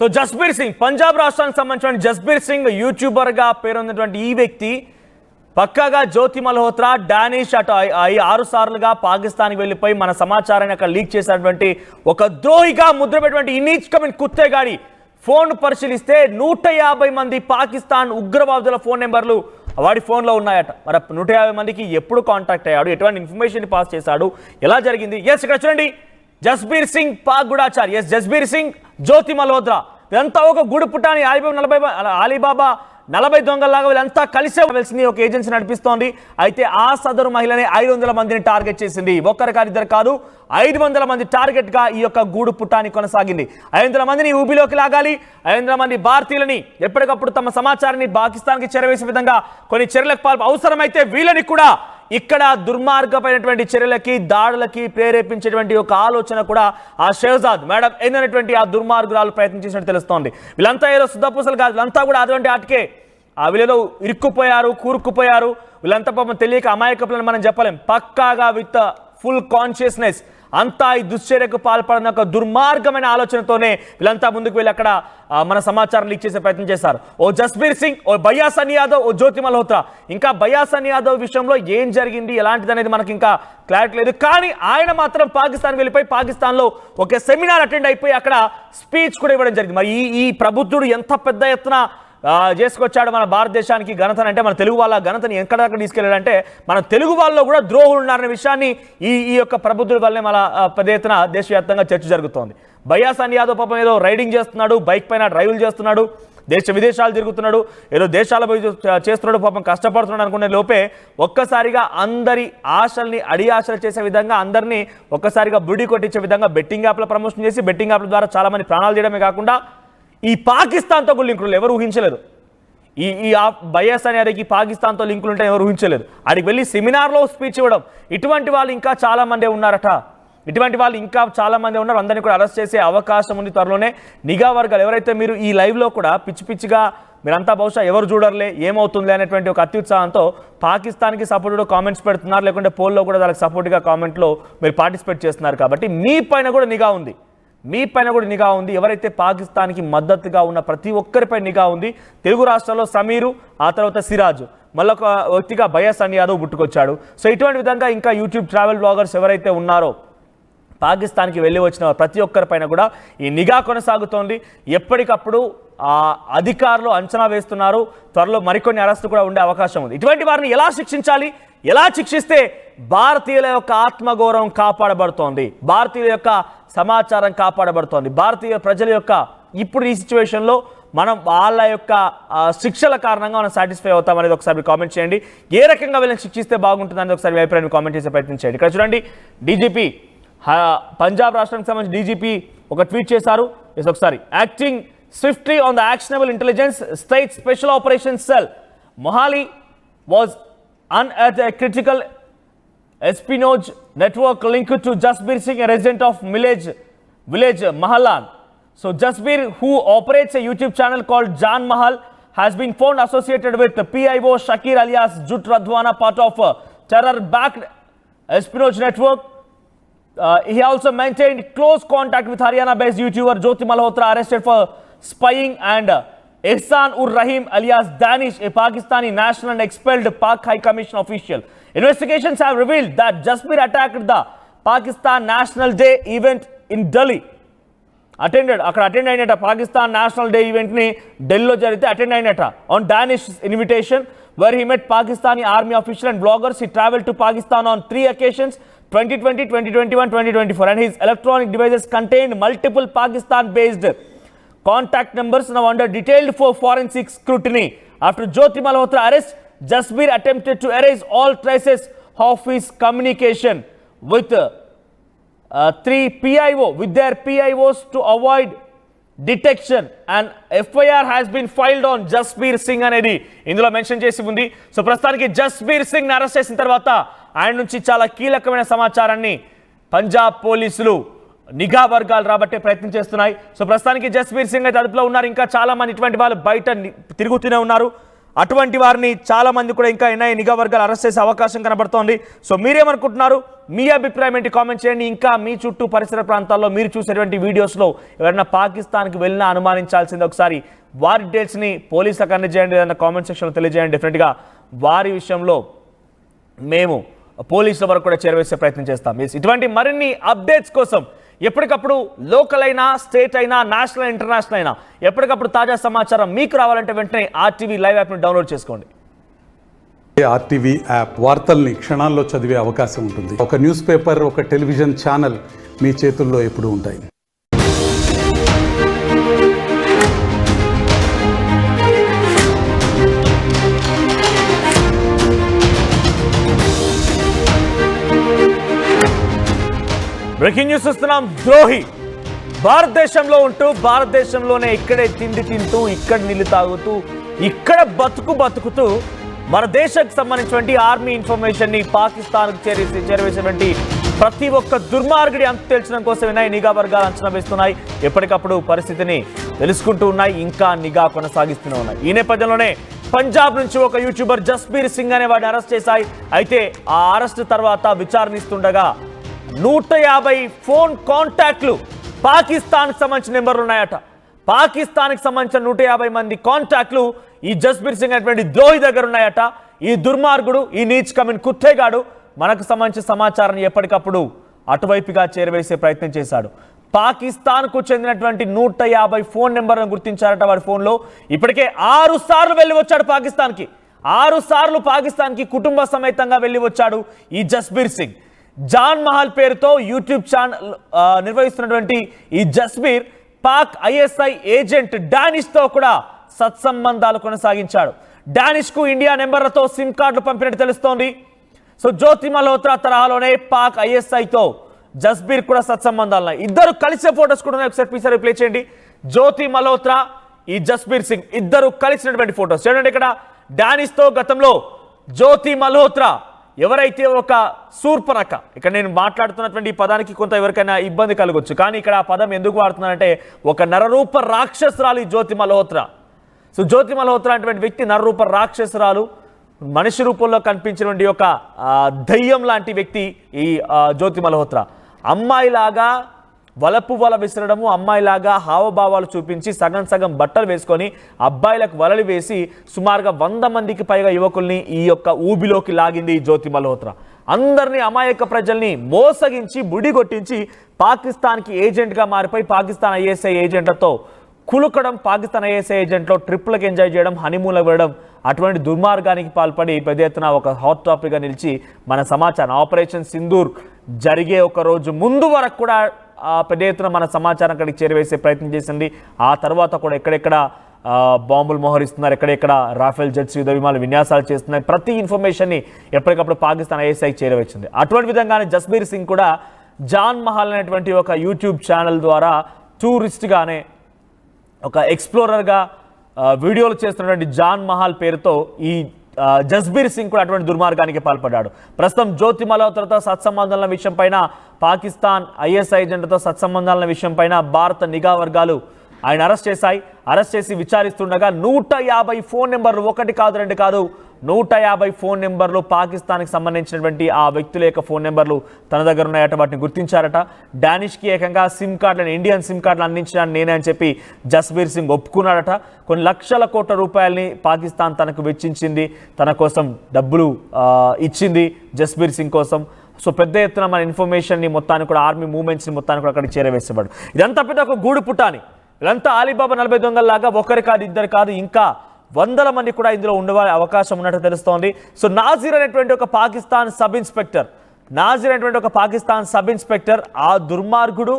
So Jasbir Singh Punjab రాష్ట్రానికి సంబంధించిన జస్బీర్ సింగ్ యూట్యూబర్గా పేరొందినటువంటి ఈ వ్యక్తి పక్కాగా జ్యోతి మల్హోత్రా డానిష్ అటు 6 సార్లుగా పాకిస్తాన్కి వెళ్ళిపోయి మన సమాచారాన్ని అక్కడ లీక్ చేసినటువంటి ఒక ద్రోహిగా ముద్రపెట్టినటువంటి ఇనీచ్ కమిన్ కుత్తేగాడి ఫోన్ పరిశీలిస్తే 150 మంది పాకిస్తాన్ ఉగ్రవాదుల ఫోన్ నెంబర్లు వాడి ఫోన్లో ఉన్నాయట. మరి 150 మందికి ఎప్పుడు కాంటాక్ట్ అయ్యాడు, ఎటువంటి ఇన్ఫర్మేషన్ పాస్ చేశాడు, ఎలా జరిగింది? ఎస్, ఇక్కడ చూడండి, జస్బీర్ సింగ్ పాక్ గూఢాచారి, ఎస్ జస్బీర్ సింగ్ జ్యోతి మల్హోత్రా, ఇదంతా ఒక గుడి పుట్టాని అలీబాబా 40 దొంగల్లాగా వీళ్ళంతా కలిసే వెలిసింది ఒక ఏజెన్సీ నడిపిస్తోంది. అయితే ఆ సదరు మహిళని 500 మందిని టార్గెట్ చేసింది. ఒక్కరు కాదు, ఇద్దరు కాదు, 500 మంది టార్గెట్ గా ఈ యొక్క గూడు పుట్టాని కొనసాగింది. 500 మందిని ఊబిలోకి లాగాలి, 500 మంది భారతీయులని ఎప్పటికప్పుడు తమ సమాచారాన్ని పాకిస్తాన్కి చేరవేసే విధంగా కొన్ని చర్యలకు అవసరమైతే వీళ్ళని కూడా ఇక్కడ దుర్మార్గమైనటువంటి చర్యలకి దాడులకి ప్రేరేపించేటువంటి ఒక ఆలోచన కూడా ఆ షెహజాద్ మేడం ఏందనేటువంటి ఆ దుర్మార్గురాలు ప్రయత్నం చేసినట్టు తెలుస్తోంది. వీళ్ళంతా ఏదో శుద్ధపూసలు కాదు, వీళ్ళంతా కూడా అటువంటి ఆటకే వీళ్ళేదో ఇరుక్కుపోయారు, కూరుక్కుపోయారు. వీళ్ళంతా పాపం తెలియక అమాయకపులని మనం చెప్పలేం. పక్కాగా విత్ ఫుల్ కాన్షియస్నెస్ అంతా ఈ దుశ్చర్యకు పాల్పడిన ఒక దుర్మార్గమైన ఆలోచనతోనే వీళ్ళంతా ముందుకు వెళ్ళి అక్కడ మన సమాచారం లీక్ చేసే ప్రయత్నం చేశారు. ఓ జస్బీర్ సింగ్, ఓ బయాసన్ యాదవ్, ఓ జ్యోతి మల్హోత్రా. ఇంకా బయాసన్ యాదవ్ విషయంలో ఏం జరిగింది ఎలాంటిది అనేది మనకి ఇంకా క్లారిటీ లేదు. కానీ ఆయన మాత్రం పాకిస్తాన్ వెళ్ళిపోయి పాకిస్తాన్లో ఒక సెమినార్ అటెండ్ అయిపోయి అక్కడ స్పీచ్ కూడా ఇవ్వడం జరిగింది. మరి ఈ ప్రబుద్ధుడు ఎంత పెద్ద ఎత్తున చేసుకొచ్చాడు మన భారతదేశానికి ఘనతను, అంటే మన తెలుగు వాళ్ళ ఘనతని ఎక్కడక్కడ తీసుకెళ్ళాడంటే మన తెలుగు వాళ్ళలో కూడా ద్రోహులు ఉన్నారనే విషయాన్ని ఈ యొక్క ప్రబుద్ధుడి వల్లే మన పెద్ద ఎత్తున దేశవ్యాప్తంగా చర్చ జరుగుతోంది. బయాసన్ యాదవ్ పాపం ఏదో రైడింగ్ చేస్తున్నాడు, బైక్ పైన డ్రైవ్లు చేస్తున్నాడు, దేశ విదేశాలు తిరుగుతున్నాడు, ఏదో దేశాల పోయి చేస్తున్నాడు, పాపం కష్టపడుతున్నాడు అనుకునే లోపే ఒక్కసారిగా అందరి ఆశల్ని అడియాశలు చేసే విధంగా, అందరినీ ఒక్కసారిగా బుడి కొట్టించే విధంగా బెట్టింగ్ యాప్ల ప్రమోషన్ చేసి బెట్టింగ్ యాప్ల ద్వారా చాలా మంది ప్రాణాలు చేయడమే కాకుండా ఈ పాకిస్తాన్తో కూడా లింకులు ఎవరు ఊహించలేరు. ఈ బయాసన్ యాదవ్కి పాకిస్తాన్తో లింకులు ఉంటాయి ఎవరు ఊహించలేరు. అడికి వెళ్ళి సెమినార్లో స్పీచ్ ఇవ్వడం. ఇటువంటి వాళ్ళు ఇంకా చాలామంది ఉన్నారట, ఇటువంటి వాళ్ళు ఇంకా చాలామంది ఉన్నారు. అందరినీ కూడా అరెస్ట్ చేసే అవకాశం ఉంది త్వరలోనే. నిఘా వర్గాలు ఎవరైతే మీరు ఈ లైవ్లో కూడా పిచ్చి పిచ్చిగా మీరంతా బహుశా ఎవరు చూడర్లే ఏమవుతుందిలే అనేటువంటి ఒక అత్యుత్సాహంతో పాకిస్తాన్కి సపోర్ట్గా కామెంట్స్ పెడుతున్నారు, లేకుంటే పోల్లో కూడా దానికి సపోర్ట్గా కామెంట్లో మీరు పార్టిసిపేట్ చేస్తున్నారు. కాబట్టి మీ పైన కూడా నిఘా ఉంది, మీ పైన కూడా నిఘా ఉంది. ఎవరైతే పాకిస్తాన్కి మద్దతుగా ఉన్న ప్రతి ఒక్కరిపై నిఘా ఉంది. తెలుగు రాష్ట్రాల్లో సమీరు, ఆ తర్వాత సిరాజ్, మళ్ళొక వ్యక్తిగా బయాసన్ యాదవ్ పుట్టుకొచ్చాడు. సో ఇటువంటి విధంగా ఇంకా యూట్యూబ్ ట్రావెల్ బ్లాగర్స్ ఎవరైతే ఉన్నారో పాకిస్తాన్కి వెళ్ళి వచ్చిన ప్రతి ఒక్కరిపైన కూడా ఈ నిఘా కొనసాగుతోంది. ఎప్పటికప్పుడు అధికారులు అంచనా వేస్తున్నారు. త్వరలో మరికొన్ని అరెస్టు కూడా ఉండే అవకాశం ఉంది. ఇటువంటి వారిని ఎలా శిక్షించాలి, ఎలా శిక్షిస్తే భారతీయుల యొక్క ఆత్మగౌరవం కాపాడబడుతోంది, భారతీయుల యొక్క సమాచారం కాపాడబడుతోంది, భారతీయ ప్రజల యొక్క ఇప్పుడు ఈ సిచ్యువేషన్లో మనం వాళ్ళ యొక్క శిక్షల కారణంగా మనం సాటిస్ఫై అవుతాం అనేది ఒకసారి కామెంట్ చేయండి. ఏ రకంగా వీళ్ళని శిక్షిస్తే బాగుంటుంది అనేది ఒకసారి అభిప్రాయాన్ని కామెంట్ చేసే ప్రయత్నం చేయండి. ఇక్కడ చూడండి, డీజీపీ పంజాబ్ రాష్ట్రానికి సంబంధించి డీజీపీ ఒక ట్వీట్ చేశారు. ఒకసారి acting swiftly on the actionable intelligence state special operation cell Mohali was unearthed a critical espionage network linked to Jasbir Singh, a resident of village Mahalan. So Jasbir, who operates a YouTube channel called Jan Mahal, has been found associated with the PIO Shakir alias Jut Radwana, part of a terror-backed espionage network. He also maintained close contact with Haryana-based YouTuber Jyoti Malhotra, arrested for spying, and Ihsan-ur-Rahim alias Danish, a Pakistani national and expelled Pak High Commission official. Investigations have revealed that Jasbir attacked the Pakistan National Day event in Delhi. అక్కడ attend అయినట Pakistan national day ఈవెంట్ని ఢిల్లీలో జరిగితే attend అయినట on Danish invitation, where he met Pakistani army official and bloggers. He traveled to Pakistan on 3 occasions, 2020, 2021, 2024, and his electronic devices contained multiple Pakistan-based contact numbers now under detailed forensic scrutiny. After Jyoti Malhotra arrest, Jasbir attempted to erase all traces of his communication with their PIOs to avoid detection, and FIR has been filed on Jasbir Singh అనేది ఇందులో mention చేసి ఉంది. So ప్రస్తుతానికి Jasbir Singh arrest చేసిన తర్వాత ఆయన నుంచి చాలా కీలకమైన సమాచారాన్ని పంజాబ్ పోలీసులు నిఘా వర్గాలు రాబట్టే ప్రయత్నం చేస్తున్నాయి. సో ప్రస్తుతానికి జస్బీర్ సింగ్ అయితే అదుపులో ఉన్నారు. ఇంకా చాలా మంది ఇటువంటి వాళ్ళు బయట తిరుగుతూనే ఉన్నారు. అటువంటి వారిని చాలా మంది కూడా ఇంకా ఎన్ఐఏ నిఘా వర్గాలు అరెస్ట్ చేసే అవకాశం కనబడుతోంది. సో మీరేమనుకుంటున్నారు? మీ అభిప్రాయం ఏంటి? కామెంట్ చేయండి. ఇంకా మీ చుట్టూ పరిసర ప్రాంతాల్లో మీరు చూసేటువంటి వీడియోస్లో ఎవరైనా పాకిస్తాన్కి వెళ్ళినా అనుమానించాల్సింది ఒకసారి వారి డీటెయిల్స్ని పోలీసులకు అందజేయండి, ఏదైనా కామెంట్ సెక్షన్లో తెలియజేయండి. డెఫినెట్గా వారి విషయంలో మేము పోలీసుల వరకు కూడా చేరవేసే ప్రయత్నం చేస్తాం. ఇటువంటి మరిన్ని అప్డేట్స్ కోసం ఎప్పటికప్పుడు లోకల్ అయినా, స్టేట్ అయినా, నేషనల్, ఇంటర్నేషనల్ అయినా ఎప్పటికప్పుడు తాజా సమాచారం మీకు రావాలంటే వెంటనే ఆర్టీవీ లైవ్ యాప్ని డౌన్లోడ్ చేసుకోండి. ఆర్టీవీ యాప్ వార్తల్ని క్షణాల్లో చదివే అవకాశం ఉంటుంది. ఒక న్యూస్ పేపర్, ఒక టెలివిజన్ ఛానల్ మీ చేతుల్లో ఎప్పుడూ ఉంటాయి. బ్రేకింగ్ న్యూస్ చూస్తున్నాం. ద్రోహి భారతదేశంలో ఉంటూ భారతదేశంలోనే ఇక్కడే తిండి తింటూ, ఇక్కడ నీళ్లు తాగుతూ, ఇక్కడ బతుకుతూ మన దేశానికి సంబంధించినటువంటి ఆర్మీ ఇన్ఫర్మేషన్ ని పాకిస్తాన్కు చేరవేసేటువంటి ప్రతి ఒక్క దుర్మార్గుడి అంత తెలిసిన కోసమే నిఘా వర్గాలు అంచనా వేస్తున్నాయి. ఎప్పటికప్పుడు పరిస్థితిని తెలుసుకుంటూ ఉన్నాయి, ఇంకా నిఘా కొనసాగిస్తూనే ఉన్నాయి. ఈ నేపథ్యంలోనే పంజాబ్ నుంచి ఒక యూట్యూబర్ జస్బీర్ సింగ్ అనే వాడిని అరెస్ట్ చేశాయి. అయితే ఆ అరెస్ట్ తర్వాత విచారణిస్తుండగా 150 ఫోన్ కాంటాక్ట్లు పాకిస్తాన్కి సంబంధించిన నెంబర్లు ఉన్నాయట. పాకిస్తాన్కి సంబంధించిన 150 మంది కాంటాక్ట్లు ఈ జస్బీర్ సింగ్ అనేటువంటి ద్రోహి దగ్గర ఉన్నాయట. ఈ దుర్మార్గుడు, ఈ నీచ్ కమిన్ కుత్తేగాడు మనకు సంబంధించిన సమాచారాన్ని ఎప్పటికప్పుడు అటువైపుగా చేరవేసే ప్రయత్నం చేశాడు. పాకిస్తాన్కు చెందినటువంటి 150 ఫోన్ నెంబర్లను గుర్తించారట. వాడి ఫోన్లో ఇప్పటికే 6 సార్లు వెళ్ళి వచ్చాడు పాకిస్తాన్కి. 6 సార్లు పాకిస్తాన్కి కుటుంబ సమేతంగా వెళ్ళి వచ్చాడు ఈ జస్బీర్ సింగ్. జాన్ మహల్ పేరుతో యూట్యూబ్ ఛానల్ నిర్వహిస్తున్నటువంటి ఈ జస్బీర్ పాక్ ఐఎస్ఐ ఏజెంట్ డానిష్తో కూడా సత్సంబంధాలు కొనసాగించాడు. డానిష్కు ఇండియా నెంబర్లతో సిమ్ కార్డులు పంపినట్టు తెలుస్తోంది. సో జ్యోతి మల్హోత్రా తరహాలోనే పాక్ ఐఎస్ఐతో జస్బీర్ కూడా సత్సంబంధాలు ఉన్నాయి. ఇద్దరు కలిసే ఫోటోస్ కూడా ఉన్నాయి. ఒకసారి ప్లీజ్ రిప్లై చేయండి. జ్యోతి మల్హోత్రా, ఈ జస్బీర్ సింగ్ ఇద్దరు కలిసినటువంటి ఫోటోస్ చూడండి. ఇక్కడ డానిష్తో గతంలో జ్యోతి మల్హోత్రా ఎవరైతే ఒక శూర్పణఖ, ఇక్కడ నేను మాట్లాడుతున్నటువంటి ఈ పదానికి కొంత ఎవరికైనా ఇబ్బంది కలగొచ్చు, కానీ ఇక్కడ ఆ పదం ఎందుకు వాడుతున్నానంటే ఒక నరరూప రాక్షసురాలు ఈ జ్యోతి మల్హోత్రా. సో జ్యోతి మల్హోత్రా అనేటువంటి వ్యక్తి నరరూప రాక్షసురాలు, మనిషి రూపంలో కనిపించినటువంటి ఒక దయ్యం లాంటి వ్యక్తి ఈ జ్యోతి మల్హోత్రా. అమ్మాయిలాగా వలపు వల విసరడము, అమ్మాయిలాగా హావభావాలు చూపించి సగం సగం బట్టలు వేసుకొని అబ్బాయిలకు వలలు వేసి సుమారుగా 100 మందికి పైగా యువకుల్ని ఈ యొక్క ఊబిలోకి లాగింది ఈ జ్యోతి మల్హోత్రా. అందరినీ, అమాయక ప్రజల్ని మోసగించి బుడిగొట్టించి పాకిస్తాన్కి ఏజెంట్గా మారిపోయి పాకిస్తాన్ ఐఎస్ఐ ఏజెంట్లతో కులుకడం, పాకిస్తాన్ ఐఎస్ఐ ఏజెంట్లో ట్రిప్లకు ఎంజాయ్ చేయడం, హనీమూన్లకు వెళ్ళడం, అటువంటి దుర్మార్గానికి పాల్పడి పెద్ద ఎత్తున ఒక హాట్ టాపిక్గా నిలిచి మన సమాచారం ఆపరేషన్ సింధూర్ జరిగే ఒక రోజు ముందు వరకు కూడా పెద్ద ఎత్తున మన సమాచారం అక్కడికి చేరవేసే ప్రయత్నం చేసింది. ఆ తర్వాత కూడా ఎక్కడెక్కడ బాంబులు మోహరిస్తున్నారు, ఎక్కడెక్కడ రాఫెల్ జెట్స్ యుద్ధ విమానాలు విన్యాసాలు చేస్తున్నాయి, ప్రతి ఇన్ఫర్మేషన్ని ఎప్పటికప్పుడు పాకిస్తాన్ ఐఎస్ఐకి చేరవేసింది. అటువంటి విధంగానే జస్బీర్ సింగ్ కూడా జాన్ మహల్ అనేటువంటి ఒక యూట్యూబ్ ఛానల్ ద్వారా టూరిస్ట్గానే, ఒక ఎక్స్ప్లోరర్గా వీడియోలు చేస్తున్నటువంటి జాన్ మహల్ పేరుతో ఈ జస్బీర్ సింగ్ కూడా అటువంటి దుర్మార్గానికి పాల్పడ్డాడు. ప్రస్తుతం జ్యోతి మల్హోత్రాతో సత్సంబంధాల విషయం పైన, పాకిస్తాన్ ఐఎస్ఐ ఏజెంట్లతో సత్సంబంధాల విషయం పైన భారత నిఘా వర్గాలు ఆయన అరెస్ట్ చేశాయి. అరెస్ట్ చేసి విచారిస్తుండగా 150 ఫోన్ నెంబర్లు, 1 కాదు 2 కాదు 150 ఫోన్ నెంబర్లు పాకిస్తాన్కి సంబంధించినటువంటి ఆ వ్యక్తుల యొక్క ఫోన్ నెంబర్లు తన దగ్గర ఉన్నాయట. వాటిని గుర్తించారట. డానిష్కి ఏకంగా సిమ్ కార్డులను, ఇండియన్ సిమ్ కార్డులు అందించాను నేనే అని చెప్పి జస్బీర్ సింగ్ ఒప్పుకున్నాడట. కొన్ని లక్షల కోట్ల రూపాయలని పాకిస్తాన్ తనకు వెచ్చించింది, తన కోసం డబ్బులు ఇచ్చింది జస్బీర్ సింగ్ కోసం. సో పెద్ద ఎత్తున మన ఇన్ఫర్మేషన్ని మొత్తాన్ని కూడా, ఆర్మీ మూవ్మెంట్స్ని మొత్తాన్ని కూడా అక్కడికి చేరవేసేవాడు. ఇదంతా పెద్ద ఒక గూడు పుటాని. ఇదంతా ఆలీబాబా 40 దొంగల్లాగా ఒకరు కాదు, ఇద్దరు కాదు, ఇంకా 100 మంది కూడా ఇందులో ఉండే అవకాశం ఉన్నట్టు తెలుస్తోంది. సో నాజీర్ అనేటువంటి ఒక పాకిస్తాన్ సబ్ ఇన్స్పెక్టర్, ఆ దుర్మార్గుడు